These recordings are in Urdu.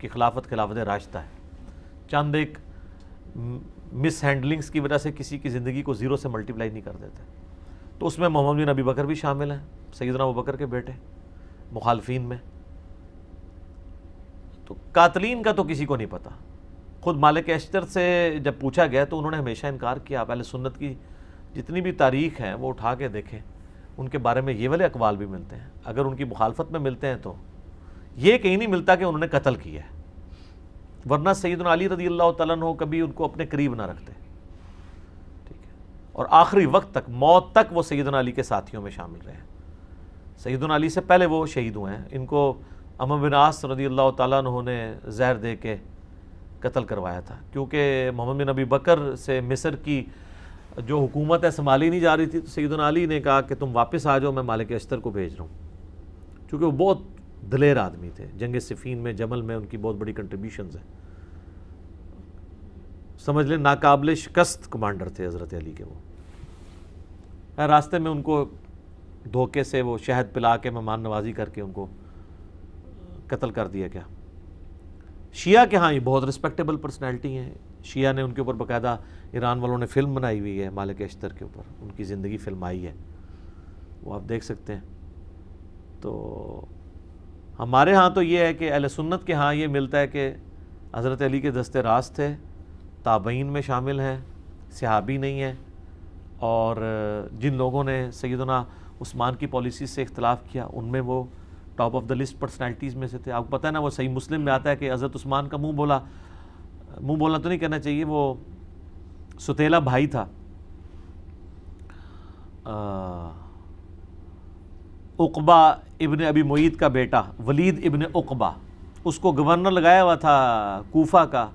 کی خلافت راشدہ ہے. چند ایک مس ہینڈلنگز کی وجہ سے کسی کی زندگی کو زیرو سے ملٹیپلائی نہیں کر دیتے. تو اس میں محمد بن ابی بکر بھی شامل ہیں, سیدنا ابو بکر کے بیٹے, مخالفین میں. تو قاتلین کا تو کسی کو نہیں پتہ. خود مالک اشتر سے جب پوچھا گیا تو انہوں نے ہمیشہ انکار کیا. آپ اہل سنت کی جتنی بھی تاریخ ہیں وہ اٹھا کے دیکھیں, ان کے بارے میں یہ والے اقوال بھی ملتے ہیں. اگر ان کی مخالفت میں ملتے ہیں تو یہ کہیں نہیں ملتا کہ انہوں نے قتل کیا ہے, ورنہ سیدنا علی رضی اللہ تعالیٰ عنہ کبھی ان کو اپنے قریب نہ رکھتے. ٹھیک ہے, اور آخری وقت تک, موت تک وہ سیدنا علی کے ساتھیوں میں شامل رہے ہیں. سیدنا علی سے پہلے وہ شہید ہوئے ہیں. ان کو عمرو بن عاص رضی اللہ تعالیٰ عنہ نے زہر دے کے قتل کروایا تھا, کیونکہ محمد بن ابی بکر سے مصر کی جو حکومت ہے سنبھالی نہیں جا رہی تھی. تو سیدنا علی نے کہا کہ تم واپس آ جاؤ, میں مالک اشتر کو بھیج رہا ہوں, کیونکہ وہ بہت دلیر آدمی تھے. جنگ صفین میں, جمل میں ان کی بہت بڑی کنٹریبیوشنز ہیں. سمجھ لیں ناقابل شکست کمانڈر تھے حضرت علی کے. وہ راستے میں ان کو دھوکے سے وہ شہد پلا کے مہمان نوازی کر کے ان کو قتل کر دیا گیا. شیعہ کے ہاں یہ بہت رسپیکٹیبل پرسنالٹی ہیں. شیعہ نے ان کے اوپر باقاعدہ, ایران والوں نے فلم بنائی ہوئی ہے مالک اشتر کے اوپر, ان کی زندگی فلم آئی ہے, وہ آپ دیکھ سکتے ہیں. تو ہمارے ہاں تو یہ ہے کہ اہل سنت کے ہاں یہ ملتا ہے کہ حضرت علی کے دست راست تھے, تابعین میں شامل ہیں, صحابی نہیں ہیں. اور جن لوگوں نے سیدنا عثمان کی پالیسی سے اختلاف کیا ان میں وہ top of the list personalities میں سے تھے. آپ کو پتہ ہے نا, وہ صحیح مسلم میں آتا ہے کہ حضرت عثمان کا منہ بولا تو نہیں کہنا چاہیے, وہ ستیلا بھائی تھا عقبہ ابن ابی معیط کا بیٹا ولید ابن عقبہ, اس کو گورنر لگایا ہوا تھا کوفہ کا,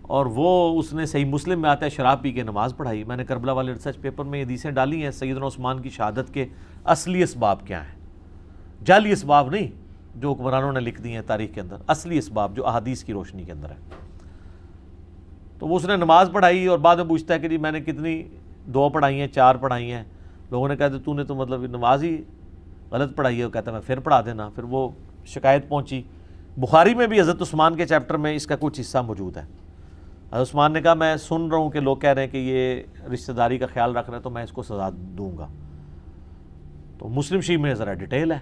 اور وہ اس نے صحیح مسلم میں آتا ہے شراب پی کے نماز پڑھائی. میں نے کربلا والے ریسرچ پیپر میں یہ حدیثیں ڈالی ہیں. سیدنا عثمان کی شہادت کے اصلی اسباب کیا ہیں, جعلی اسباب نہیں جو حکمرانوں نے لکھ دی ہیں تاریخ کے اندر, اصلی اسباب جو احادیث کی روشنی کے اندر ہے. تو وہ اس نے نماز پڑھائی اور بعد میں پوچھتا ہے کہ جی میں نے کتنی, 2 پڑھائی ہیں 4 پڑھائی ہیں. لوگوں نے کہا تو نے تو مطلب نماز ہی غلط پڑھائی ہے. وہ کہتا ہے میں پھر پڑھا دینا. پھر وہ شکایت پہنچی. بخاری میں بھی حضرت عثمان کے چیپٹر میں اس کا کچھ حصہ موجود ہے. حضرت عثمان نے کہا میں سن رہا ہوں کہ لوگ کہہ رہے ہیں کہ یہ رشتہ داری کا خیال رکھ رہے ہیں تو میں اس کو سزا دوں گا. تو مسلم شریف میں ذرا ڈیٹیل ہے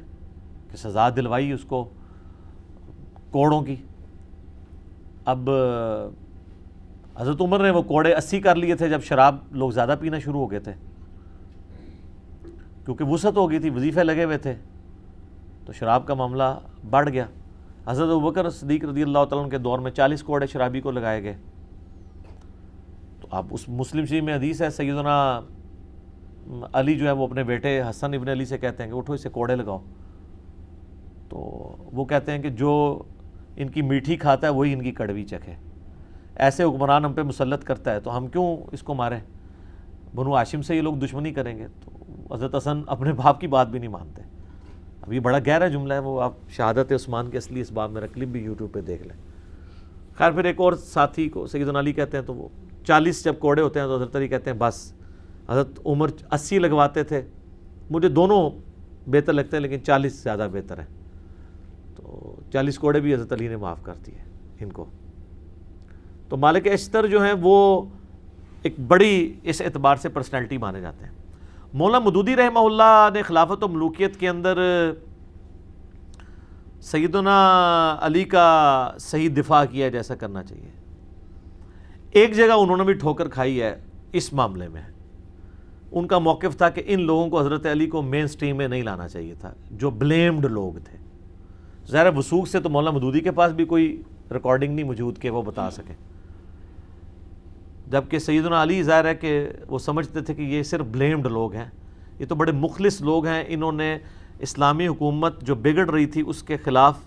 کہ سزا دلوائی اس کو کوڑوں کی. اب حضرت عمر نے وہ کوڑے 80 کر لیے تھے جب شراب لوگ زیادہ پینا شروع ہو گئے تھے, کیونکہ وسعت ہو گئی تھی, وظیفے لگے ہوئے تھے, تو شراب کا معاملہ بڑھ گیا. حضرت ابوبکر صدیق رضی اللہ تعالیٰ عنہ کے دور میں 40 کوڑے شرابی کو لگائے گئے. تو اب اس مسلم شریف میں حدیث ہے, سیدنا علی جو ہے وہ اپنے بیٹے حسن ابن علی سے کہتے ہیں کہ اٹھو اسے کوڑے لگاؤ. تو وہ کہتے ہیں کہ جو ان کی میٹھی کھاتا ہے وہی ان کی کڑوی چکھے. ایسے حکمران ہم پہ مسلط کرتا ہے تو ہم کیوں اس کو ماریں, بنو ہاشم سے یہ لوگ دشمنی کریں گے. تو حضرت حسن اپنے باپ کی بات بھی نہیں مانتے. اب یہ بڑا گہرا جملہ ہے, وہ آپ شہادت عثمان کے اصلی اسباب میرا کلپ بھی یوٹیوب پہ دیکھ لیں. خیر پھر ایک اور ساتھی کو سیدنا علی کہتے ہیں, تو وہ 40 جب کوڑے ہوتے ہیں تو حضرت علی کہتے ہیں بس. حضرت عمر 80 لگواتے تھے, مجھے دونوں بہتر لگتے ہیں لیکن 40 زیادہ بہتر ہے. تو 40 کوڑے بھی حضرت علی نے معاف کر دیے ان کو. تو مالک اشتر جو ہیں وہ ایک بڑی اس اعتبار سے پرسنالٹی مانے جاتے ہیں. مولانا مودودی رحمہ اللہ نے خلافت و ملوکیت کے اندر سیدنا علی کا صحیح دفاع کیا جیسا کرنا چاہیے. ایک جگہ انہوں نے بھی ٹھوکر کھائی ہے اس معاملے میں. ان کا موقف تھا کہ ان لوگوں کو حضرت علی کو مین سٹریم میں نہیں لانا چاہیے تھا جو بلیمڈ لوگ تھے. ظاہر وثوق سے تو مولانا مودودی کے پاس بھی کوئی ریکارڈنگ نہیں موجود کہ وہ بتا سکے, جبکہ سیدنا علی ظاہر ہے کہ وہ سمجھتے تھے کہ یہ صرف بلیمڈ لوگ ہیں, یہ تو بڑے مخلص لوگ ہیں. انہوں نے اسلامی حکومت جو بگڑ رہی تھی اس کے خلاف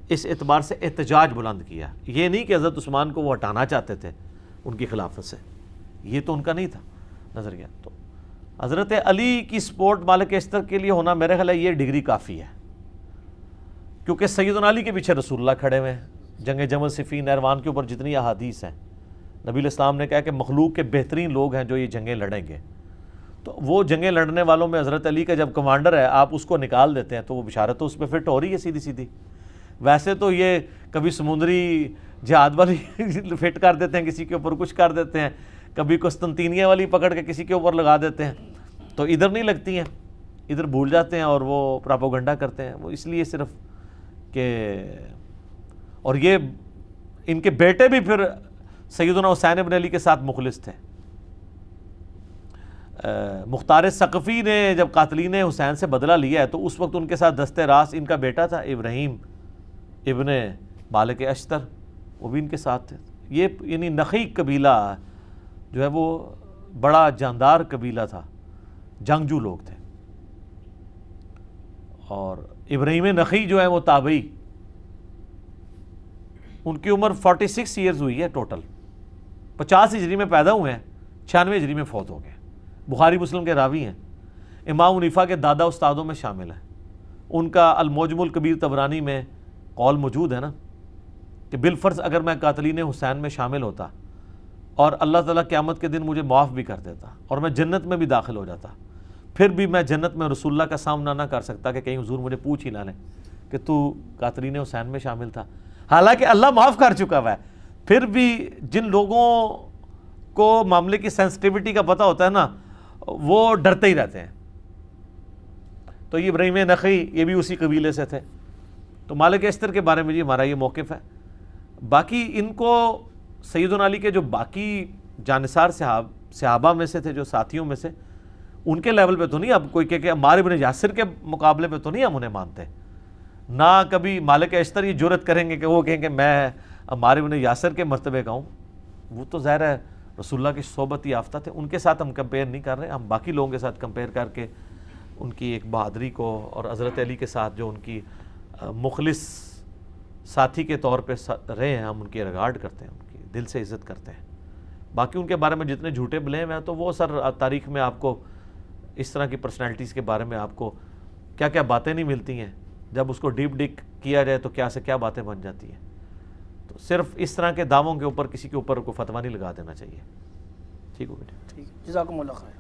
اس اعتبار سے احتجاج بلند کیا. یہ نہیں کہ حضرت عثمان کو وہ ہٹانا چاہتے تھے ان کی خلافت سے, یہ تو ان کا نہیں تھا نظریہ. تو حضرت علی کی سپورٹ مالک اشتر کے لیے ہونا میرے خیال ہے یہ ڈگری کافی ہے, کیونکہ سیدنا علی کے پیچھے رسول اللہ کھڑے ہوئے ہیں. جنگ جمل صفین نہروان کے اوپر جتنی احادیث ہیں, نبی علیہ السلام نے کہا کہ مخلوق کے بہترین لوگ ہیں جو یہ جنگیں لڑیں گے. تو وہ جنگیں لڑنے والوں میں حضرت علی کا جب کمانڈر ہے آپ اس کو نکال دیتے ہیں تو وہ بشارت تو اس پہ فٹ ہو رہی ہے سیدھی سیدھی. ویسے تو یہ کبھی سمندری جہاد والی فٹ کر دیتے ہیں کسی کے اوپر، کچھ کر دیتے ہیں، کبھی قسطنطینیہ والی پکڑ کے کسی کے اوپر لگا دیتے ہیں، تو ادھر نہیں لگتی ہیں، ادھر بھول جاتے ہیں اور وہ پراپوگنڈا کرتے ہیں، وہ اس لیے صرف کہ اور یہ ان کے بیٹے بھی پھر سیدنا حسین ابن علی کے ساتھ مخلص تھے۔ مختار ثقفی نے جب قاتلین حسین سے بدلہ لیا ہے تو اس وقت ان کے ساتھ دست راست ان کا بیٹا تھا ابراہیم ابن مالک اشتر، وہ بھی ان کے ساتھ تھے۔ یہ یعنی نخی قبیلہ جو ہے وہ بڑا جاندار قبیلہ تھا، جنگجو لوگ تھے، اور ابراہیم نخی جو ہے وہ تابعی، ان کی عمر 46 ایئرز ہوئی ہے ٹوٹل، 50 ہجری میں پیدا ہوئے ہیں، 96 ہجری میں فوت ہو گئے، بخاری مسلم کے راوی ہیں، امام حنیفہ کے دادا استادوں میں شامل ہیں۔ ان کا المعجم الکبیر طبرانی میں قول موجود ہے نا کہ بالفرض اگر میں قاتلین حسین میں شامل ہوتا اور اللہ تعالیٰ قیامت کے دن مجھے معاف بھی کر دیتا اور میں جنت میں بھی داخل ہو جاتا، پھر بھی میں جنت میں رسول اللہ کا سامنا نہ کر سکتا کہ کہیں حضور مجھے پوچھ ہی نہ لیں کہ تو قاتلین حسین میں شامل تھا، حالانکہ اللہ معاف کر چکا ہوا ہے۔ پھر بھی جن لوگوں کو معاملے کی سینسٹیوٹی کا پتہ ہوتا ہے نا، وہ ڈرتے ہی رہتے ہیں۔ تو یہ ابراہیم نخعی یہ بھی اسی قبیلے سے تھے۔ تو مالک اشتر کے بارے میں جی ہمارا یہ موقف ہے۔ باقی ان کو سیدنا علی کے جو باقی جانثار صحابہ میں سے تھے، جو ساتھیوں میں سے، ان کے لیول پہ تو نہیں اب کوئی کہ عمار ابن یاسر کے مقابلے پہ تو نہیں ہم انہیں مانتے، نہ کبھی مالک اشتر یہ جرأت کریں گے کہ وہ کہیں کہ میں عمار ابن یاسر کے مرتبے کا ہوں۔ وہ تو ظاہر ہے رسول اللہ کی صحبت یافتہ تھے، ان کے ساتھ ہم کمپیئر نہیں کر رہے، ہم باقی لوگوں کے ساتھ کمپیئر کر کے ان کی ایک بہادری کو اور حضرت علی کے ساتھ جو ان کی مخلص ساتھی کے طور پہ رہے ہیں، ہم ان کی ریگارڈ کرتے ہیں، ان کی دل سے عزت کرتے ہیں۔ باقی ان کے بارے میں جتنے جھوٹے بلیم ہیں تو وہ سر تاریخ میں آپ کو اس طرح کی پرسنالٹیز کے بارے میں آپ کو کیا کیا باتیں نہیں ملتی ہیں، جب اس کو ڈیپ ڈک کیا جائے تو کیا سے کیا باتیں بن جاتی ہیں۔ تو صرف اس طرح کے دعووں کے اوپر کسی کے اوپر کو فتویٰ نہیں لگا دینا چاہیے۔ ٹھیک ہو بیٹے؟ ٹھیک، جزاکم اللہ خیر۔